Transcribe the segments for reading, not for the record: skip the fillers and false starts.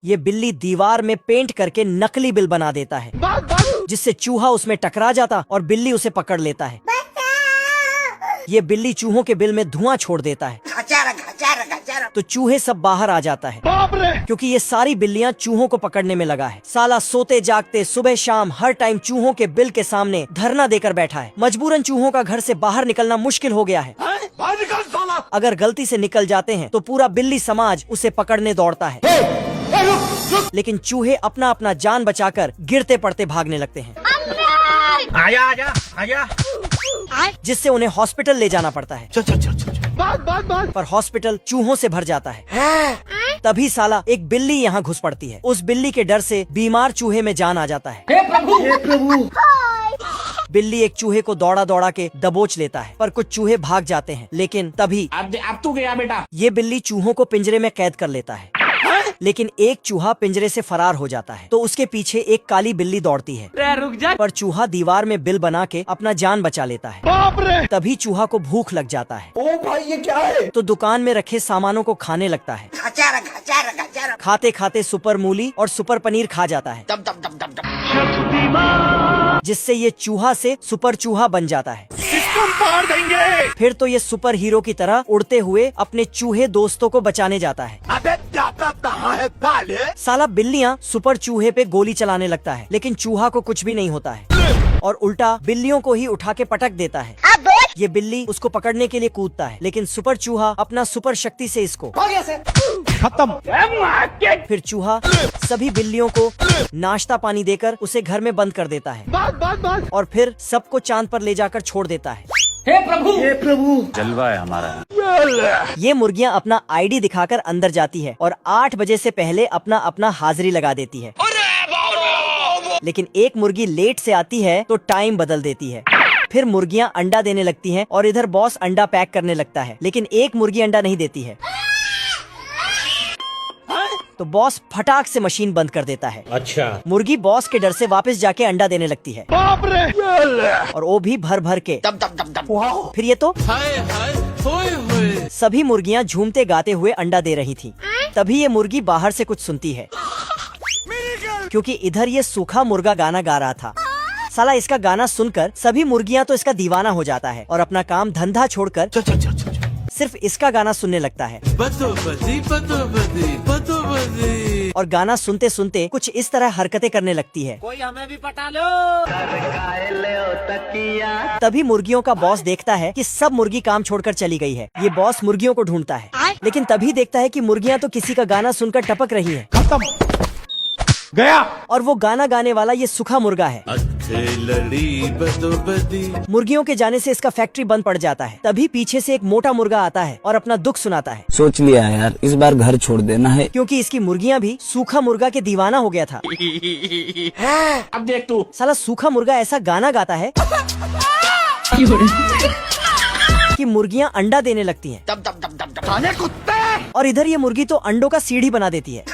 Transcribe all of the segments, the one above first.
ये बिल्ली दीवार में पेंट करके नकली बिल बना देता है, जिससे चूहा उसमें टकरा जाता और बिल्ली उसे पकड़ लेता है। ये बिल्ली चूहों के बिल में धुआं छोड़ देता है, तो चूहे सब बाहर आ जाता है, क्योंकि ये सारी बिल्लियां चूहों को पकड़ने में लगा है। साला सोते जागते सुबह शाम हर टाइम चूहों के बिल के सामने धरना देकर बैठा है। मजबूरन चूहों का घर से बाहर निकलना मुश्किल हो गया है। अगर गलती से निकल जाते हैं तो पूरा बिल्ली समाज उसे पकड़ने दौड़ता है, लेकिन चूहे अपना अपना जान बचाकर गिरते पड़ते भागने लगते हैं। आजा आजा आजा, जिससे उन्हें हॉस्पिटल ले जाना पड़ता है। चल चल चल चल। पर हॉस्पिटल चूहों से भर जाता है। तभी साला एक बिल्ली यहाँ घुस पड़ती है। उस बिल्ली के डर से बीमार चूहे में जान आ जाता है। हे प्रभु बिल्ली एक चूहे को दौड़ा दौड़ा के दबोच लेता है, पर कुछ चूहे भाग जाते हैं। लेकिन तभी अब तू गया बेटा। ये बिल्ली चूहों को पिंजरे में कैद कर लेता है, लेकिन एक चूहा पिंजरे से फरार हो जाता है। तो उसके पीछे एक काली बिल्ली दौड़ती है, रुक जा। पर चूहा दीवार में बिल बना के अपना जान बचा लेता है। बाप रे। तभी चूहा को भूख लग जाता है, ओ भाई ये क्या है? तो दुकान में रखे सामानों को खाने लगता है। खाते खाते सुपर मूली और सुपर पनीर खा जाता है, जिससे ये चूहा से सुपर चूहा बन जाता है। इसको मार देंगे। फिर तो ये सुपर हीरो की तरह उड़ते हुए अपने चूहे दोस्तों को बचाने जाता है। अबे जाता कहाँ है साले? साला बिल्लियाँ सुपर चूहे पे गोली चलाने लगता है, लेकिन चूहा को कुछ भी नहीं होता है और उल्टा बिल्लियों को ही उठा के पटक देता है। ये बिल्ली उसको पकड़ने के लिए कूदता है, लेकिन सुपर चूहा अपना सुपर शक्ति से इसको खत्म। फिर चूहा सभी बिल्लियों को नाश्ता पानी देकर उसे घर में बंद कर देता है और फिर सबको चांद पर ले जाकर छोड़ देता है। हे प्रभु जलवा है हमारा। ये मुर्गियाँ अपना आईडी दिखाकर अंदर जाती है और 8 बजे से पहले अपना अपना हाजिरी लगा देती है। लेकिन एक मुर्गी लेट से आती है तो टाइम बदल देती है। फिर मुर्गियाँ अंडा देने लगती हैं और इधर बॉस अंडा पैक करने लगता है, लेकिन एक मुर्गी अंडा नहीं देती है। तो बॉस फटाक से मशीन बंद कर देता है। अच्छा। मुर्गी बॉस के डर से वापस जाके अंडा देने लगती है, बाप रे। और वो भी भर भर के। वाह। फिर ये तो सभी मुर्गियाँ झूमते गाते हुए अंडा दे रही थी। तभी ये मुर्गी बाहर से कुछ सुनती है, क्योंकि इधर ये सूखा मुर्गा गाना गा रहा था। साला इसका गाना सुनकर सभी मुर्गियाँ तो इसका दीवाना हो जाता है और अपना काम धंधा छोड़कर चल चल चल चल। सिर्फ इसका गाना सुनने लगता है। और गाना सुनते सुनते कुछ इस तरह हरकतें करने लगती है। कोई हमें भी पटा लो। तभी मुर्गियों का बॉस देखता है कि सब मुर्गी काम छोड़कर चली गई है। ये बॉस मुर्गियों को ढूंढता है, लेकिन तभी देखता है कि मुर्गियाँ तो किसी का गाना सुनकर टपक रही है। खत्म गया। और वो गाना गाने वाला ये सूखा मुर्गा है। मुर्गियों के जाने से इसका फैक्ट्री बंद पड़ जाता है। तभी पीछे से एक मोटा मुर्गा आता है और अपना दुख सुनाता है। सोच लिया यार, इस बार घर छोड़ देना है, क्योंकि इसकी मुर्गियाँ भी सूखा मुर्गा के दीवाना हो गया था। अब देख तू। साला सूखा मुर्गा ऐसा गाना गाता है कि मुर्गियाँ अंडा देने लगती हैं। कुत्ते। और इधर ये मुर्गी तो अंडों का सीढ़ी बना देती है,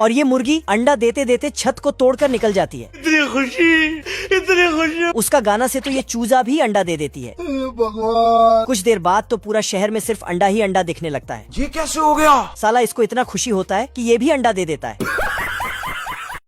और ये मुर्गी अंडा देते देते छत को तोड़कर निकल जाती है। इतनी खुशी। उसका गाना से तो ये चूजा भी अंडा दे देती है। कुछ देर बाद तो पूरा शहर में सिर्फ अंडा ही अंडा दिखने लगता है। ये कैसे हो गया? साला इसको इतना खुशी होता है कि ये भी अंडा दे देता है।